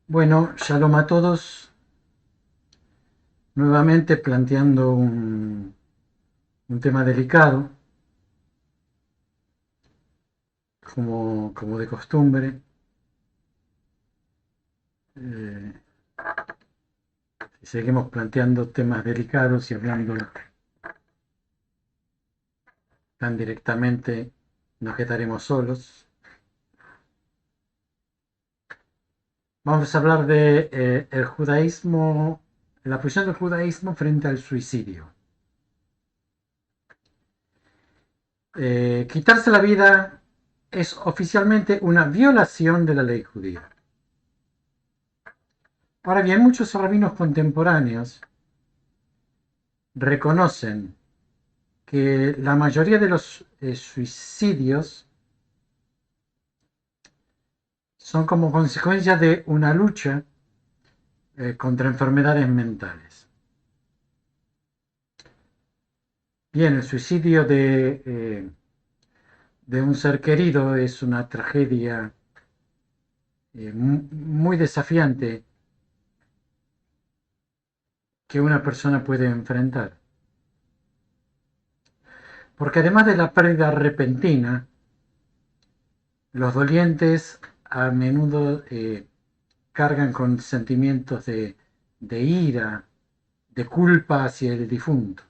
Bueno, shalom a todos. Nuevamente planteando un tema delicado, como de costumbre. Eh, si seguimos planteando temas delicados y hablando tan directamente, nos quedaremos solos. Vamos a hablar de el judaísmo, la posición del judaísmo frente al suicidio. Quitarse la vida es oficialmente una violación de la ley judía. Ahora bien, muchos rabinos contemporáneos reconocen que la mayoría de los suicidios son como consecuencia de una lucha contra enfermedades mentales. Bien, el suicidio de un ser querido es una tragedia muy desafiante que una persona puede enfrentar. Porque además de la pérdida repentina, los dolientes a menudo cargan con sentimientos de ira, de culpa hacia el difunto.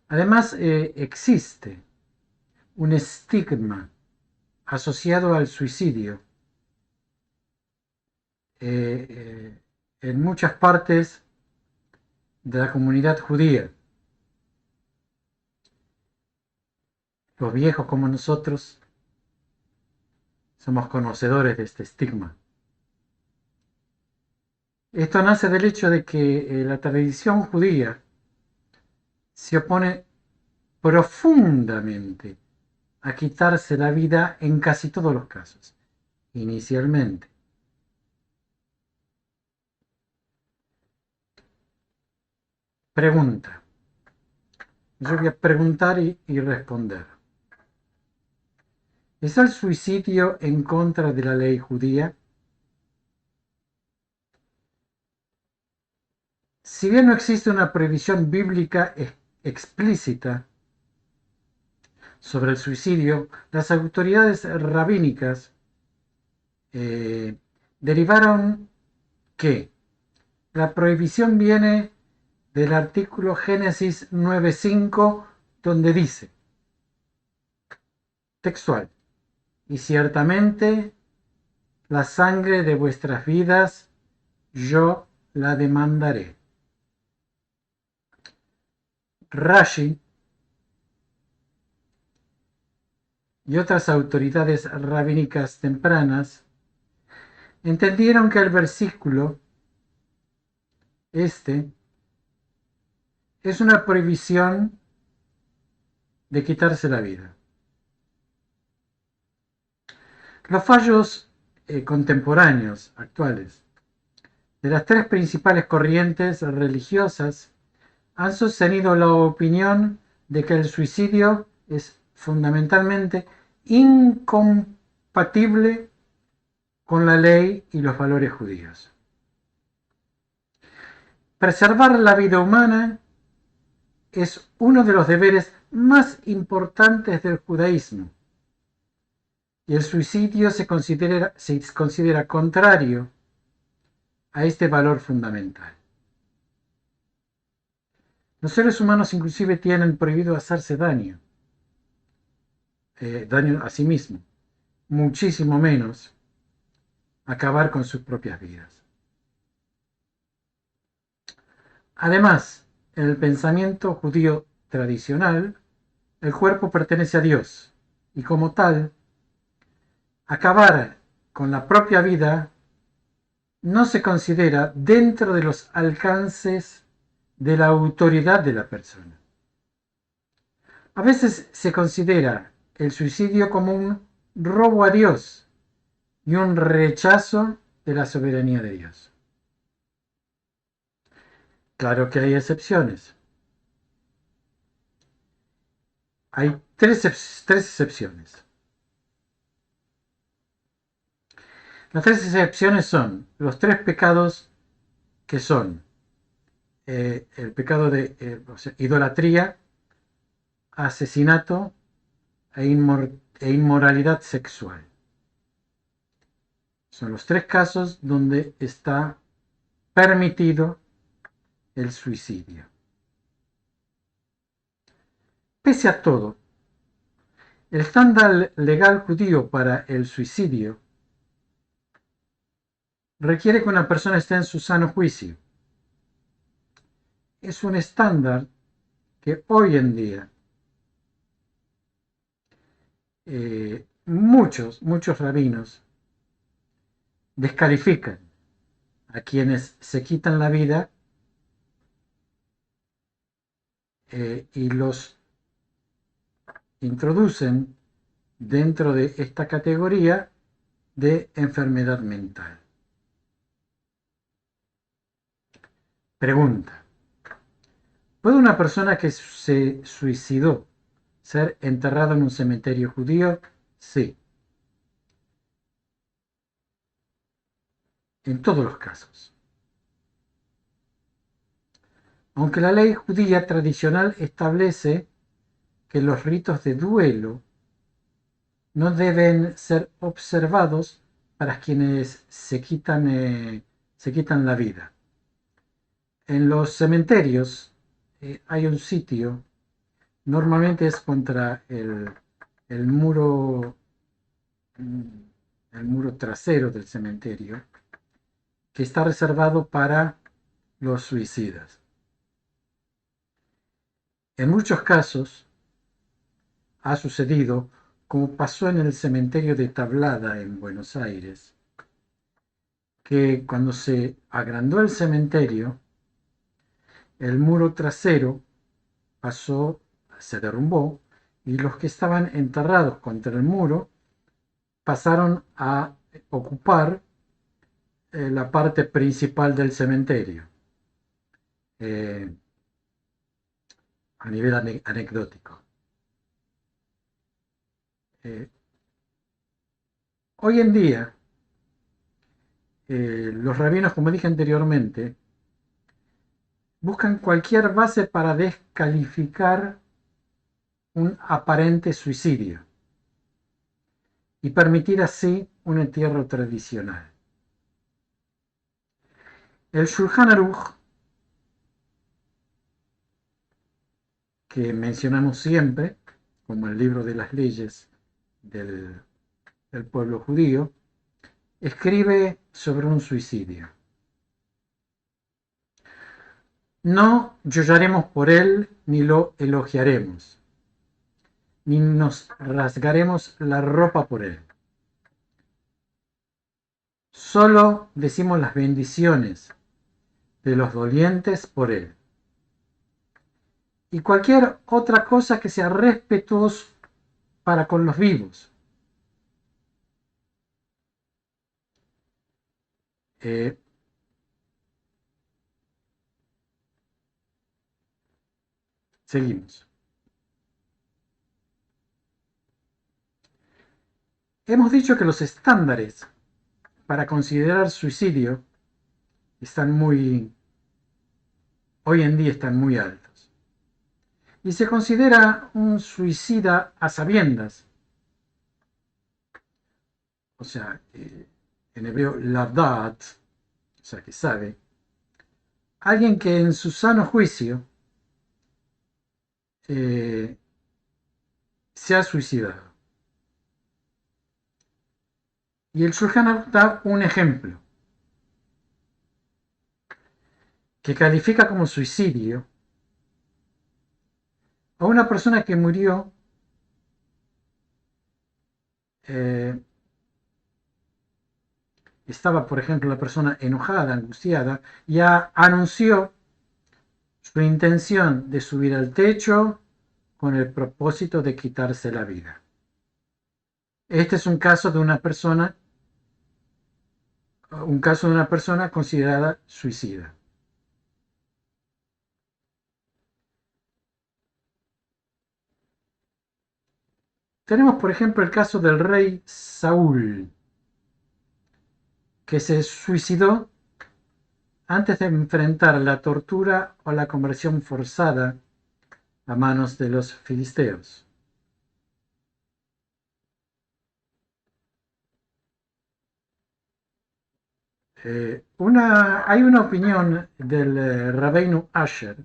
Además, existe un estigma asociado al suicidio en muchas partes de la comunidad judía. Los viejos como nosotros somos conocedores de este estigma. Esto nace del hecho de que la tradición judía se opone profundamente a quitarse la vida en casi todos los casos, inicialmente. Pregunta. Yo voy a preguntar y responder. ¿Es el suicidio en contra de la ley judía? Si bien no existe una prohibición bíblica explícita sobre el suicidio, las autoridades rabínicas eh, derivaron que la prohibición viene del artículo Génesis 9:5, donde dice, textual, y ciertamente la sangre de vuestras vidas yo la demandaré. Rashi y otras autoridades rabínicas tempranas entendieron que el versículo este es una prohibición de quitarse la vida. Los fallos contemporáneos, actuales, de las tres principales corrientes religiosas han sostenido la opinión de que el suicidio es fundamentalmente incompatible con la ley y los valores judíos. Preservar la vida humana es uno de los deberes más importantes del judaísmo y el suicidio se considera contrario a este valor fundamental. Los seres humanos inclusive tienen prohibido hacerse daño a sí mismos, muchísimo menos acabar con sus propias vidas. Además, en el pensamiento judío tradicional, el cuerpo pertenece a Dios y como tal, acabar con la propia vida no se considera dentro de los alcances de la autoridad de la persona. A veces se considera el suicidio como un robo a Dios y un rechazo de la soberanía de Dios. Claro que hay excepciones. Hay tres excepciones. Las tres excepciones son los tres pecados que son el pecado de o sea, idolatría, asesinato e inmoralidad sexual. Son los tres casos donde está permitido el suicidio. Pese a todo, el estándar legal judío para el suicidio requiere que una persona esté en su sano juicio. Es un estándar que hoy en día muchos rabinos descalifican a quienes se quitan la vida y los introducen dentro de esta categoría de enfermedad mental. Pregunta: ¿puede una persona que se suicidó ser enterrada en un cementerio judío? Sí, en todos los casos. Aunque la ley judía tradicional establece que los ritos de duelo no deben ser observados para quienes se quitan la vida. En los cementerios hay un sitio, normalmente es contra el muro, el muro trasero del cementerio, que está reservado para los suicidas. En muchos casos ha sucedido, como pasó en el cementerio de Tablada en Buenos Aires, que cuando se agrandó el cementerio, el muro trasero pasó, se derrumbó, y los que estaban enterrados contra el muro pasaron a ocupar la parte principal del cementerio, eh, a nivel anecdótico. Eh, Hoy en día, los rabinos, como dije anteriormente, buscan cualquier base para descalificar un aparente suicidio y permitir así un entierro tradicional. El Shulchan Aruch, que mencionamos siempre como el libro de las leyes del pueblo judío, escribe sobre un suicidio. No lloraremos por él ni lo elogiaremos, ni nos rasgaremos la ropa por él. Solo decimos las bendiciones de los dolientes por él. Y cualquier otra cosa que sea respetuoso para con los vivos. Eh, Seguimos. Hemos dicho que los estándares para considerar suicidio hoy en día están muy altos. Y se considera un suicida a sabiendas, o sea, en hebreo ladat, o sea, que sabe, alguien que en su sano juicio se ha suicidado. Y el Shulchan Aruch da un ejemplo que califica como suicidio a una persona que murió eh, estaba, por ejemplo, la persona enojada, angustiada, ya anunció su intención de subir al techo con el propósito de quitarse la vida. Este es un caso de una persona considerada suicida. Tenemos, por ejemplo, el caso del rey Saúl. que se suicidó antes de enfrentar la tortura o la conversión forzada a manos de los filisteos. Hay una opinión del Rabbeinu Asher,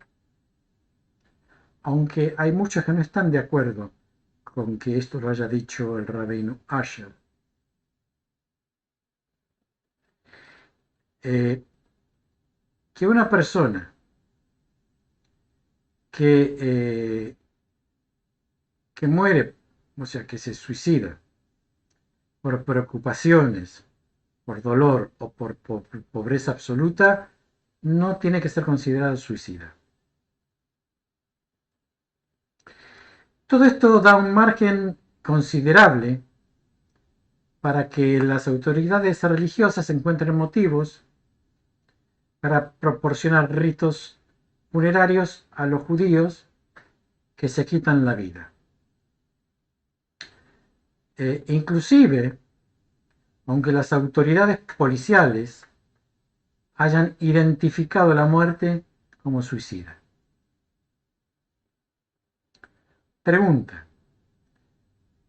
aunque hay muchos que no están de acuerdo con que esto lo haya dicho el Rabbeinu Asher. Que una persona que muere, o sea, que se suicida por preocupaciones, por dolor o por pobreza absoluta, no tiene que ser considerado suicida. Todo esto da un margen considerable para que las autoridades religiosas encuentren motivos para proporcionar ritos funerarios a los judíos que se quitan la vida. Inclusive, aunque las autoridades policiales hayan identificado la muerte como suicida. Pregunta: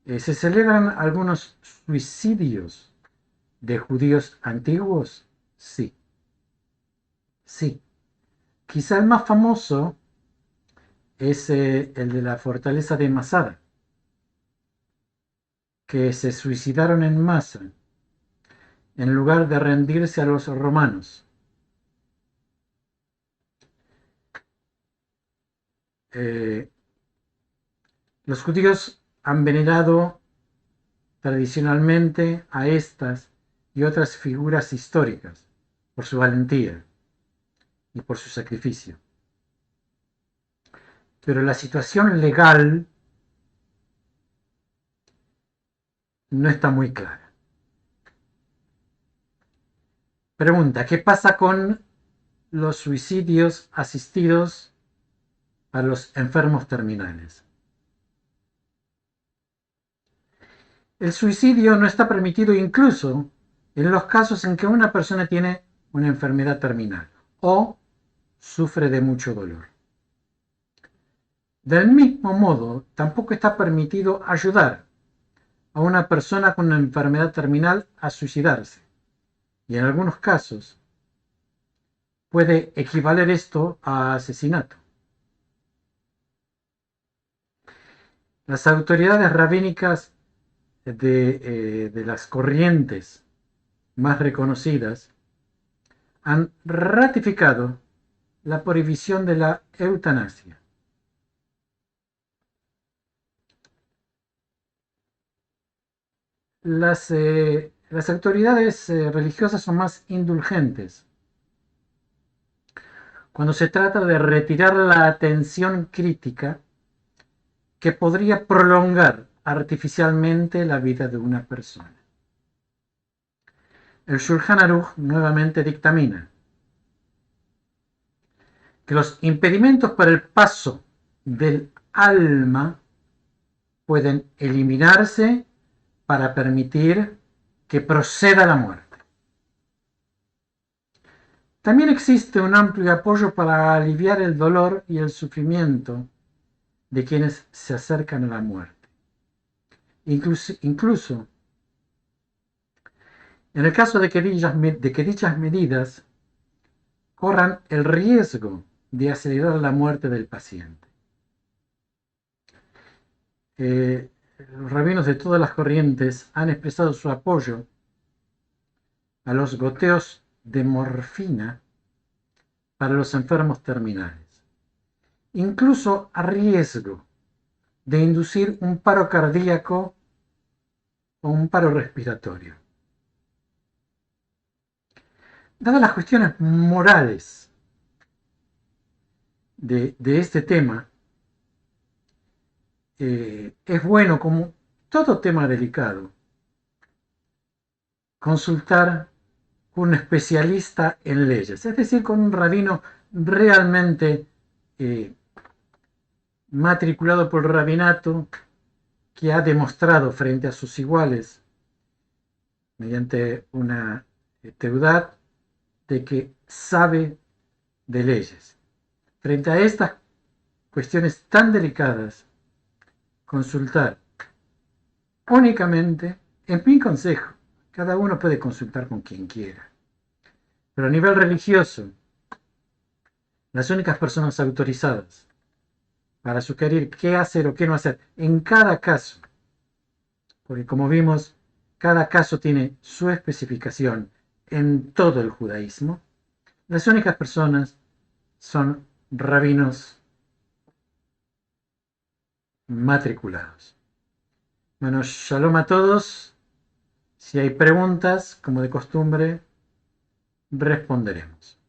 ¿se celebran algunos suicidios de judíos antiguos? Sí. Sí. Quizá el más famoso es el de la fortaleza de Masada, que se suicidaron en masa en lugar de rendirse a los romanos. Los judíos han venerado tradicionalmente a estas y otras figuras históricas por su valentía y por su sacrificio. Pero la situación legal no está muy clara. Pregunta: ¿qué pasa con los suicidios asistidos a los enfermos terminales? El suicidio no está permitido incluso en los casos en que una persona tiene una enfermedad terminal o sufre de mucho dolor. Del mismo modo, tampoco está permitido ayudar a una persona con una enfermedad terminal a suicidarse. Y en algunos casos puede equivaler esto a asesinato. Las autoridades rabínicas de las corrientes más reconocidas han ratificado la prohibición de la eutanasia. Las autoridades religiosas son más indulgentes cuando se trata de retirar la atención crítica que podría prolongar artificialmente la vida de una persona. El Shulchan Aruch nuevamente dictamina que los impedimentos para el paso del alma pueden eliminarse para permitir que proceda la muerte. También existe un amplio apoyo para aliviar el dolor y el sufrimiento de quienes se acercan a la muerte. Incluso en el caso de que dichas medidas corran el riesgo de acelerar la muerte del paciente. Los rabinos de todas las corrientes han expresado su apoyo a los goteos de morfina para los enfermos terminales, incluso a riesgo de inducir un paro cardíaco o un paro respiratorio. Dadas las cuestiones morales de este tema, es bueno, como todo tema delicado, consultar con un especialista en leyes, es decir, con un rabino realmente matriculado por el rabinato, que ha demostrado frente a sus iguales, mediante una Teudat, de que sabe de leyes. Frente a estas cuestiones tan delicadas, consultar únicamente, en mi consejo, cada uno puede consultar con quien quiera, pero a nivel religioso, las únicas personas autorizadas para sugerir qué hacer o qué no hacer en cada caso, porque como vimos, cada caso tiene su especificación en todo el judaísmo, las únicas personas son rabinos matriculados. Bueno, shalom a todos. Si hay preguntas, como de costumbre, responderemos.